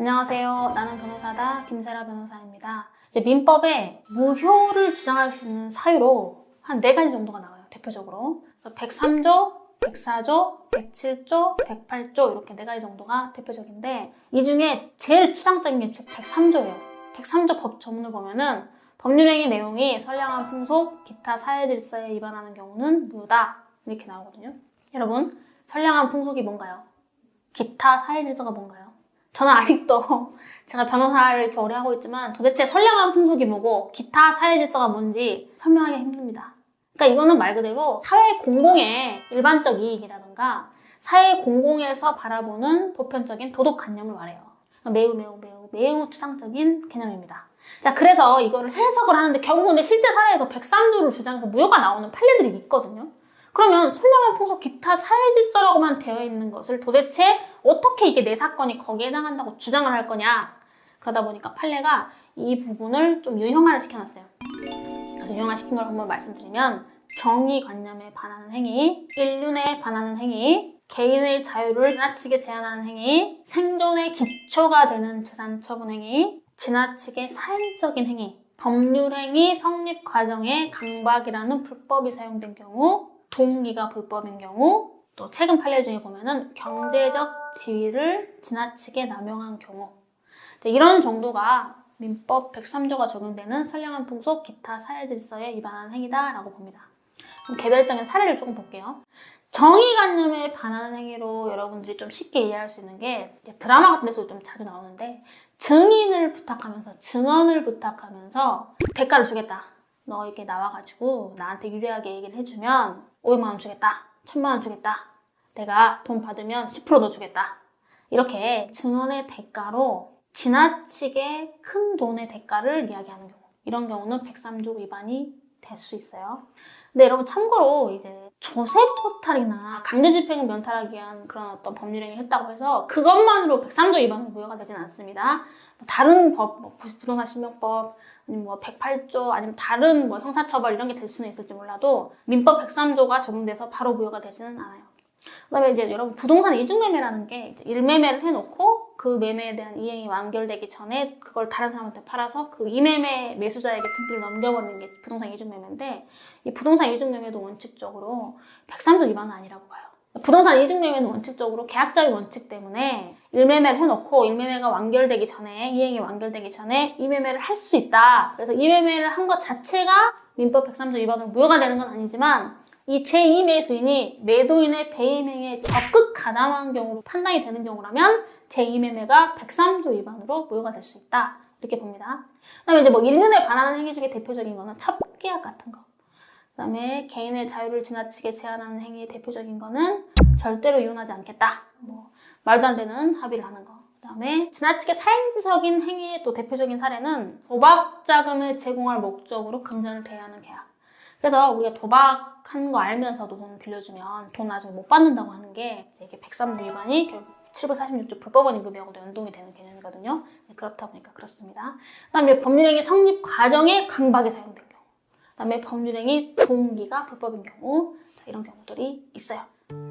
안녕하세요. 나는 변호사다. 김세라 변호사입니다. 이제 민법에 무효를 주장할 수 있는 사유로 한 4가지 정도가 나와요. 대표적으로. 그래서 103조, 104조, 107조, 108조 이렇게 4가지 정도가 대표적인데 이 중에 제일 추상적인 게 103조예요. 103조 법 조문을 보면은 법률행위 내용이 선량한 풍속, 기타 사회질서에 위반하는 경우는 무효다. 이렇게 나오거든요. 여러분, 선량한 풍속이 뭔가요? 기타 사회질서가 뭔가요? 저는 아직도 제가 변호사를 이렇게 오래 하고 있지만 도대체 선량한 풍속이 뭐고 기타 사회질서가 뭔지 설명하기 힘듭니다. 그러니까 이거는 말 그대로 사회 공공의 일반적 이익이라든가 사회 공공에서 바라보는 보편적인 도덕관념을 말해요. 매우 추상적인 개념입니다. 자, 그래서 이거를 해석을 하는데 결국 근데 실제 사례에서 103조를 주장해서 무효가 나오는 판례들이 있거든요. 그러면 선량한 풍속 기타 사회질서라고만 되어 있는 것을 도대체 어떻게 이게 내 사건이 거기에 해당한다고 주장을 할 거냐. 그러다 보니까 판례가 이 부분을 좀 유형화를 시켜놨어요. 그래서 유형화시킨 걸 한번 말씀드리면 정의관념에 반하는 행위, 인륜에 반하는 행위, 개인의 자유를 지나치게 제한하는 행위, 생존의 기초가 되는 재산 처분 행위, 지나치게 사행적인 행위, 법률행위 성립 과정에 강박이라는 불법이 사용된 경우, 동기가 불법인 경우, 또 최근 판례 중에 보면은 경제적 지위를 지나치게 남용한 경우 이런 정도가 민법 103조가 적용되는 선량한 풍속, 기타 사회질서에 위반하는 행위다라고 봅니다. 그럼 개별적인 사례를 조금 볼게요. 정의관념에 반하는 행위로 여러분들이 좀 쉽게 이해할 수 있는 게 드라마 같은 데서 좀 자주 나오는데 증언을 부탁하면서 대가를 주겠다. 너 이렇게 나와가지고 나한테 유리하게 얘기를 해주면 500만 원 주겠다. 1000만 원 주겠다. 내가 돈 받으면 10% 더 주겠다. 이렇게 증언의 대가로 지나치게 큰 돈의 대가를 이야기하는 경우. 이런 경우는 103조 위반이 될 수 있어요. 근데 여러분 참고로 이제 조세포탈이나 강제집행을 면탈하기 위한 그런 어떤 법률행위를 했다고 해서 그것만으로 103조 위반은 무효가 되지는 않습니다. 다른 법, 부동산 실명법, 아니면 108조, 아니면 다른 형사처벌 이런 게 될 수는 있을지 몰라도 민법 103조가 적용돼서 바로 무효가 되지는 않아요. 그 다음에 이제 여러분 부동산 이중매매라는 게 이제 1매매를 해놓고 그 매매에 대한 이행이 완결되기 전에 그걸 다른 사람한테 팔아서 그 이매매 매수자에게 등기를 넘겨버리는 게 부동산 이중매매인데 이 부동산 이중매매도 원칙적으로 103조 위반은 아니라고 봐요. 부동산 이중매매는 원칙적으로 계약자의 원칙 때문에 1매매를 해놓고 1매매가 완결되기 전에 이행이 완결되기 전에 이매매를 할 수 있다. 그래서 이매매를 한 것 자체가 민법 103조 위반으로 무효가 되는 건 아니지만 이 제2매수인이 매도인의 배임행위에 적극 가담한 경우로 판단이 되는 경우라면 제2매매가 103조 위반으로 무효가 될 수 있다. 이렇게 봅니다. 그 다음에 이제 인륜에 반하는 행위 중에 대표적인 거는 첩계약 같은 거. 그 다음에 개인의 자유를 지나치게 제한하는 행위의 대표적인 거는 절대로 이혼하지 않겠다. 말도 안 되는 합의를 하는 거. 그 다음에 지나치게 사행적인 행위의 또 대표적인 사례는 도박 자금을 제공할 목적으로 금전을 대여하는 계약. 그래서 우리가 도박하는 거 알면서도 돈 빌려주면 돈 나중에 못 받는다고 하는 게 이게 103조 위반이 결국 746조 불법원 임금하고도 연동이 되는 개념이거든요. 그렇다 보니까 그렇습니다. 그 다음에 법률행위 성립 과정에 강박이 사용된 경우, 그 다음에 법률행위 동기가 불법인 경우, 이런 경우들이 있어요.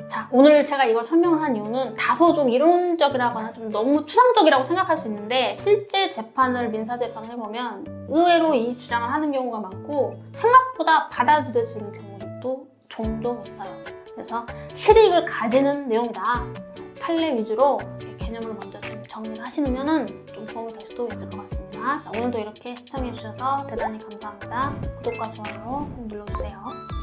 자, 오늘 제가 이걸 설명을 한 이유는 다소 좀 이론적이라거나 좀 너무 추상적이라고 생각할 수 있는데 실제 재판을 민사재판을 해보면 의외로 이 주장을 하는 경우가 많고 생각보다 받아들여지는 경우도 종종 있어요. 그래서 실익을 가지는 내용이다. 판례 위주로 개념을 먼저 좀 정리를 하시면 좀 도움이 될 수도 있을 것 같습니다. 자, 오늘도 이렇게 시청해주셔서 대단히 감사합니다. 구독과 좋아요 꼭 눌러주세요.